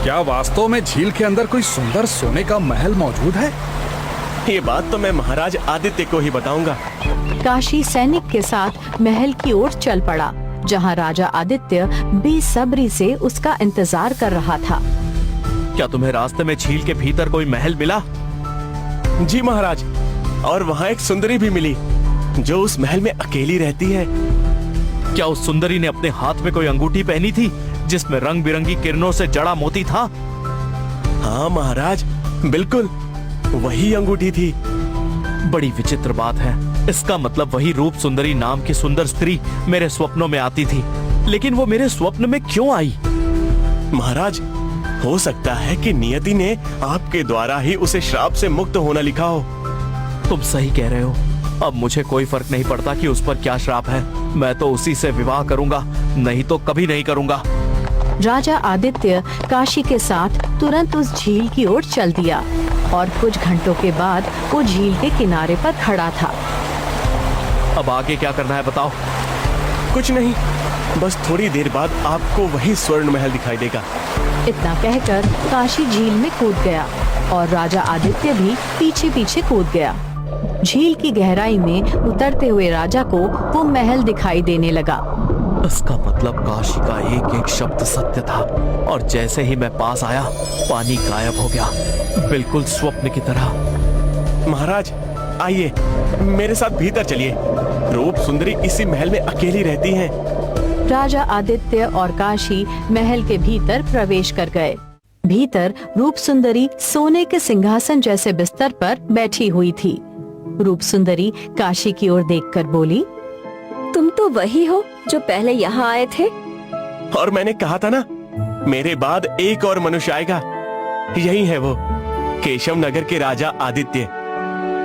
क्या वास्तव में झील के अंदर कोई सुंदर सोने का महल मौजूद है? ये बात तो मैं महाराज आदित्य को ही बताऊंगा। काशी सैनिक के साथ महल की ओर चल पड़ा, जहाँ राजा आदित्य बेसब्री से उसका इंतजार कर रहा था। क्या तुम्हें रास्ते में झील के भीतर कोई महल मिला? जी महाराज, और वहाँ एक सुंदरी भी मिली जो उस महल में अकेली रहती है। क्या उस सुंदरी ने अपने हाथ में कोई अंगूठी पहनी थी जिसमें रंग बिरंगी किरणों से जड़ा मोती था? हाँ महाराज, बिल्कुल वही अंगूठी थी। बड़ी विचित्र बात है। इसका मतलब वही रूप सुंदरी नाम की सुंदर स्त्री मेरे स्वप्नों में आती थी, लेकिन वो मेरे स्वप्न में क्यों आई? महाराज, हो सकता है कि नियति ने आपके द्वारा ही उसे श्राप से मुक्त होना लिखा हो। तुम सही कह रहे हो। अब मुझे कोई फर्क नहीं पड़ता कि उस पर क्या श्राप है। मैं तो उसी से विवाह करूंगा, नहीं तो कभी नहीं करूंगा। राजा आदित्य काशी के साथ तुरंत उस झील की ओर चल दिया और कुछ घंटों के बाद वो झील के किनारे पर खड़ा था। अब आगे क्या करना है बताओ। कुछ नहीं, बस थोड़ी देर बाद आपको वही स्वर्ण महल दिखाई देगा। इतना कहकर काशी झील में कूद गया और राजा आदित्य भी पीछे पीछे कूद गया। झील की गहराई में उतरते हुए राजा को वो महल दिखाई देने लगा। इसका मतलब काशी का एक एक शब्द सत्य था, और जैसे ही मैं पास आया पानी गायब हो गया, बिल्कुल स्वप्न की तरह। महाराज आइए, मेरे साथ भीतर चलिए। रूप सुंदरी इसी महल में अकेली रहती हैं। राजा आदित्य और काशी महल के भीतर प्रवेश कर गए। भीतर रूप सुंदरी सोने के सिंहासन जैसे बिस्तर पर बैठी हुई थी। रूप सुंदरी काशी की ओर देखकर बोली, तुम तो वही हो जो पहले यहाँ आए थे। और मैंने कहा था ना, मेरे बाद एक और मनुष्य आएगा। यही है वो, केशव नगर के राजा आदित्य,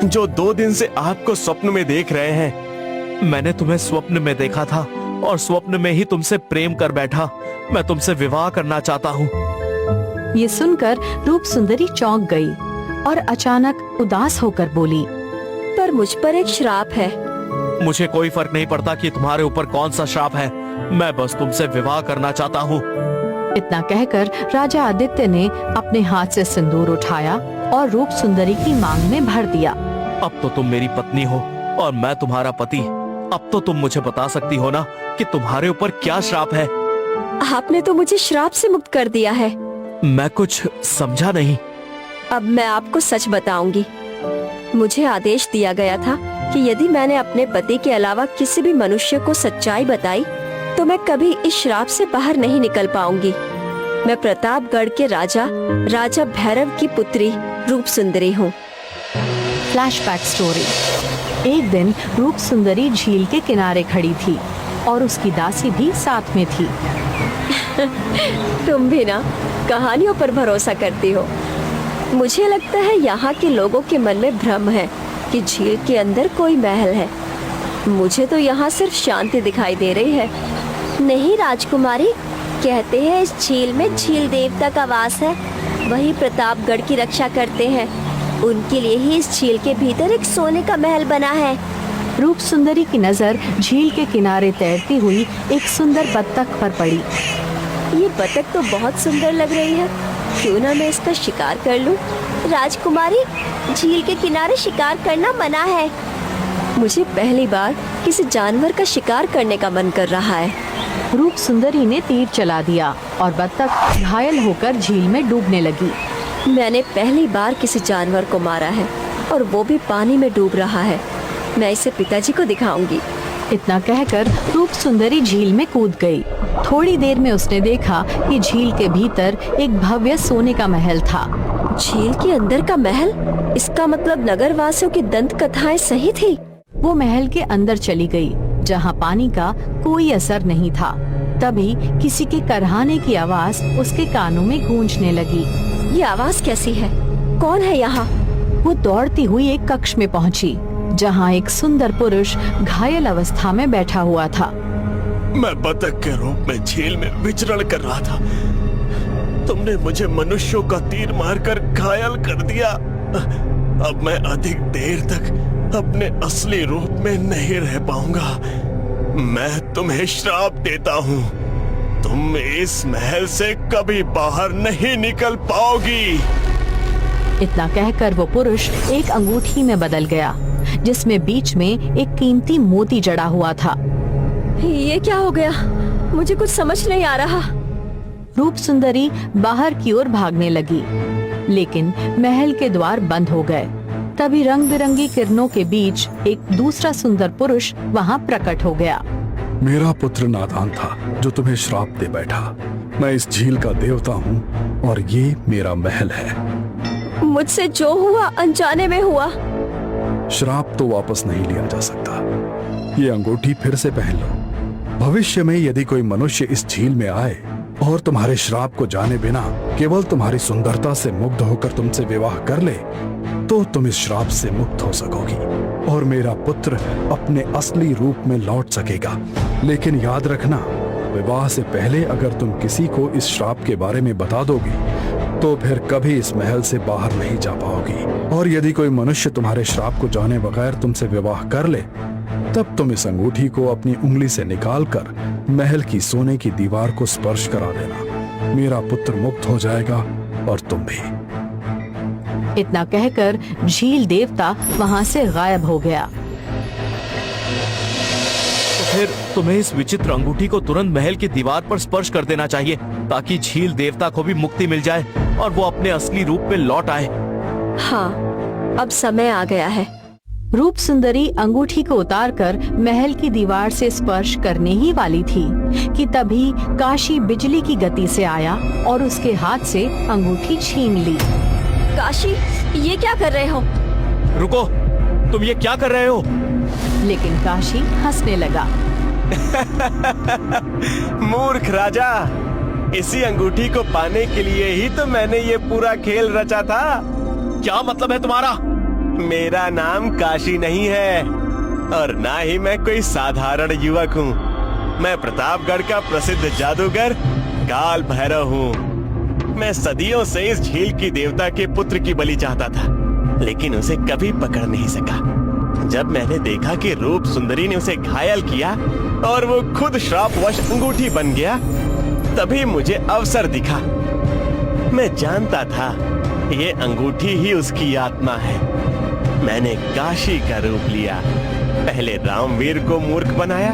जो 2 दिन से आपको स्वप्न में देख रहे हैं। मैंने तुम्हें स्वप्न में देखा था और स्वप्न में ही तुमसे प्रेम कर बैठा। मैं तुमसे विवाह करना चाहता हूँ। ये सुनकर रूप सुंदरी चौंक गई और अचानक उदास होकर बोली, पर मुझ पर एक श्राप है। मुझे कोई फर्क नहीं पड़ता कि तुम्हारे ऊपर कौन सा श्राप है। मैं बस तुमसे विवाह करना चाहता हूँ। इतना कहकर राजा आदित्य ने अपने हाथ से सिंदूर उठाया और रूप सुंदरी की मांग में भर दिया। अब तो तुम मेरी पत्नी हो और मैं तुम्हारा पति। अब तो तुम मुझे बता सकती हो ना कि तुम्हारे ऊपर क्या श्राप है। आपने तो मुझे श्राप से मुक्त कर दिया है। मैं कुछ समझा नहीं। अब मैं आपको सच बताऊंगी। मुझे आदेश दिया गया था कि यदि मैंने अपने पति के अलावा किसी भी मनुष्य को सच्चाई बताई तो मैं कभी इस श्राप से बाहर नहीं निकल पाऊंगी। मैं प्रतापगढ़ के राजा भैरव की पुत्री रूप सुंदरी हूँ। Flashback story. एक दिन रूप सुंदरी झील के किनारे खड़ी थी और उसकी दासी भी साथ में थी। तुम भी ना कहानियों पर भरोसा करती हो। मुझे लगता है यहाँ के लोगों के मन में भ्रम है कि झील के अंदर कोई महल है। मुझे तो यहाँ सिर्फ शांति दिखाई दे रही है। नहीं राजकुमारी, कहते हैं इस झील में झील देवता का वास है। वही प्रतापगढ़ की रक्षा करते हैं। उनके लिए ही इस झील के भीतर एक सोने का महल बना है। रूप सुंदरी की नजर झील के किनारे तैरती हुई एक सुंदर बत्तख पर पड़ी। ये बत्तख तो बहुत सुंदर लग रही है, क्यों ना मैं इसका शिकार कर लूं? राजकुमारी, झील के किनारे शिकार करना मना है। मुझे पहली बार किसी जानवर का शिकार करने का मन कर रहा है। रूप सुंदरी ने तीर चला दिया और बत्तख घायल होकर झील में डूबने लगी। मैंने पहली बार किसी जानवर को मारा है और वो भी पानी में डूब रहा है। मैं इसे पिताजी को दिखाऊंगी। इतना कहकर रूप सुंदरी झील में कूद गई। थोड़ी देर में उसने देखा कि झील के भीतर एक भव्य सोने का महल था। झील के अंदर का महल? इसका मतलब नगरवासियों की दंत कथाएं सही थी। वो महल के अंदर चली गई, जहाँ पानी का कोई असर नहीं था। तभी किसी के करहाने की आवाज उसके कानों में गूंजने लगी। ये आवाज कैसी है? कौन है यहाँ? वो दौड़ती हुई एक कक्ष में पहुँची, जहाँ एक सुंदर पुरुष घायल अवस्था में बैठा हुआ था। मैं बतख के रूप में झील में विचरण कर रहा था। तुमने मुझे मनुष्यों का तीर मारकर घायल कर दिया। अब मैं अधिक देर तक अपने असली रूप में नहीं रह पाऊंगा। मैं तुम्हें श्राप देता हूँ। तुम इस महल से कभी बाहर नहीं निकल पाओगी। इतना कहकर वो पुरुष एक अंगूठी में बदल गया, जिसमें बीच में एक कीमती मोती जड़ा हुआ था। ये क्या हो गया? मुझे कुछ समझ नहीं आ रहा। रूप सुंदरी बाहर की ओर भागने लगी, लेकिन महल के द्वार बंद हो गए। तभी रंग बिरंगी किरणों के बीच एक दूसरा सुंदर पुरुष वहाँ प्रकट हो गया। मेरा पुत्र नादान था जो तुम्हें श्राप दे बैठा। मैं इस झील का देवता हूँ और ये मेरा महल है। मुझसे जो हुआ अनजाने में हुआ। श्राप तो वापस नहीं लिया जा सकता। ये अंगूठी फिर से पहन लो। भविष्य में यदि कोई मनुष्य इस झील में आए और तुम्हारे श्राप को जाने बिना केवल तुम्हारी सुंदरता से मुग्ध होकर तुमसे विवाह कर ले, तो तुम इस श्राप से मुक्त हो सकोगी और मेरा पुत्र अपने असली रूप में लौट सकेगा। लेकिन याद रखना, विवाह से पहले अगर तुम किसी को इस श्राप के बारे में बता दोगी तो फिर कभी इस महल से बाहर नहीं जा पाओगी। और यदि कोई मनुष्य तुम्हारे श्राप को जाने बगैर तुमसे विवाह कर ले, तब तुम इस अंगूठी को अपनी उंगली से निकालकर महल की सोने की दीवार को स्पर्श करा देना। मेरा पुत्र मुक्त हो जाएगा और तुम भी। इतना कहकर झील देवता वहाँ से गायब हो गया। तो फिर तुम्हें इस विचित्र अंगूठी को तुरंत महल की दीवार पर स्पर्श कर देना चाहिए, ताकि झील देवता को भी मुक्ति मिल जाए और वो अपने असली रूप में लौट आए। हाँ, अब समय आ गया है। रूप सुंदरी अंगूठी को उतारकर महल की दीवार से स्पर्श करने ही वाली थी कि तभी काशी बिजली की गति से आया और उसके हाथ से अंगूठी छीन ली। काशी, ये क्या कर रहे हो? रुको, तुम ये क्या कर रहे हो? लेकिन काशी हंसने लगा। मूर्ख राजा, इसी अंगूठी को पाने के लिए ही तो मैंने ये पूरा खेल रचा था। क्या मतलब है तुम्हारा? मेरा नाम काशी नहीं है और ना ही मैं कोई साधारण युवक हूँ। मैं प्रतापगढ़ का प्रसिद्ध जादूगर काल भैरव हूँ। मैं सदियों से इस झील की देवता के पुत्र की बलि चाहता था, लेकिन उसे कभी पकड़ नहीं सका। जब मैंने देखा कि रूप सुंदरी ने उसे घायल किया और वो खुद श्रापवश अंगूठी बन गया, तभी मुझे अवसर दिखा। मैं जानता था ये अंगूठी ही उसकी आत्मा है। मैंने काशी का रूप लिया। पहले रामवीर को मूर्ख बनाया,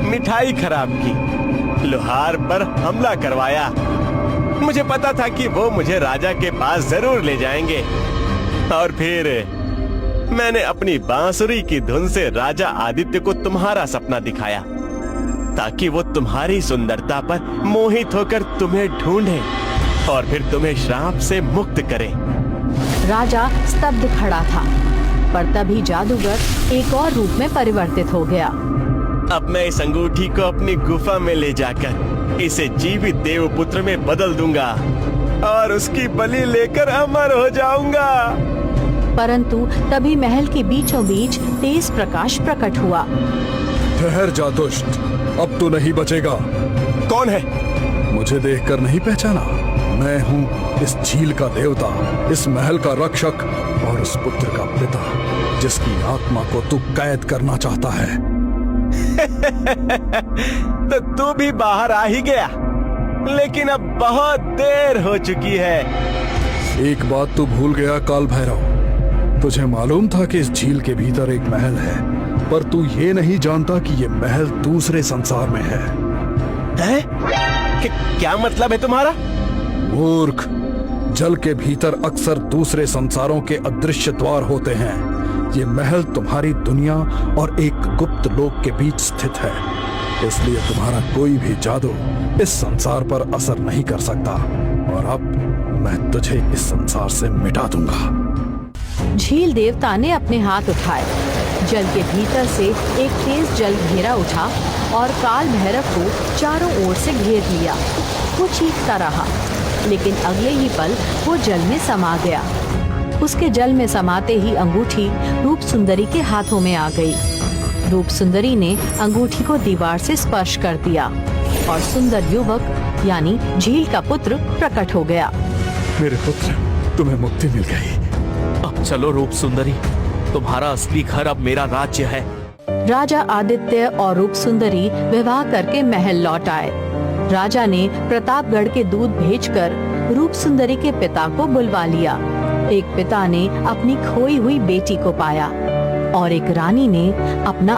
मिठाई खराब की, लोहार पर हमला करवाया। मुझे पता था कि वो मुझे राजा के पास जरूर ले जाएंगे। और फिर मैंने अपनी बांसुरी की धुन से राजा आदित्य को तुम्हारा सपना दिखाया, ताकि वो तुम्हारी सुंदरता पर मोहित होकर तुम्हें ढूंढे और फिर तुम्हें श्राप से मुक्त करे। राजा स्तब्ध खड़ा था, पर तभी जादूगर एक और रूप में परिवर्तित हो गया। अब मैं इस अंगूठी को अपनी गुफा में ले जाकर इसे जीवित देवपुत्र में बदल दूंगा और उसकी बलि लेकर अमर हो जाऊंगा। परंतु तभी महल के बीचों बीच तेज प्रकाश प्रकट हुआ। ठहर जा दुष्ट, अब तो नहीं बचेगा। कौन है? मुझे देखकर नहीं पहचाना? मैं हूँ इस झील का देवता, इस महल का रक्षक और उस पुत्र का पिता, जिसकी आत्मा को तू कैद करना चाहता है। तो तू भी बाहर आ ही गया, लेकिन अब बहुत देर हो चुकी है। एक बात तू भूल गया काल भैरव। तुझे मालूम था कि इस झील के भीतर एक महल है, पर तू ये नहीं जानता कि ये महल दूसरे संसार में है। क्या मतलब है तुम्हारा? मूर्ख, जल के भीतर अक्सर दूसरे संसारों के अदृश्य द्वार होते हैं। ये महल तुम्हारी दुनिया और एक गुप्त लोक के बीच स्थित है, इसलिए तुम्हारा कोई भी जादू इस संसार पर असर नहीं कर सकता। और अब मैं तुझे इस संसार से मिटा दूंगा। झील देवता ने अपने हाथ उठाए, जल के भीतर से एक तेज जल घेरा उठा और काल भैरव को चारों ओर से घेर लिया। वो चीखता रहा, लेकिन अगले ही पल वो जल में समा गया। उसके जल में समाते ही अंगूठी रूप सुंदरी के हाथों में आ गई। रूप सुंदरी ने अंगूठी को दीवार से स्पर्श कर दिया और सुंदर युवक यानी झील का पुत्र प्रकट हो गया। मेरे पुत्र, तुम्हें मुक्ति मिल गई। अब चलो रूप सुंदरी, तुम्हारा असली घर अब मेरा राज्य है। राजा आदित्य और रूप सुंदरी विवाह करके महल लौट आए। राजा ने प्रतापगढ़ के दूत भेजकर रूप सुंदरी के पिता को बुलवा लिया। एक पिता ने अपनी खोई हुई बेटी को पाया और एक रानी ने अपना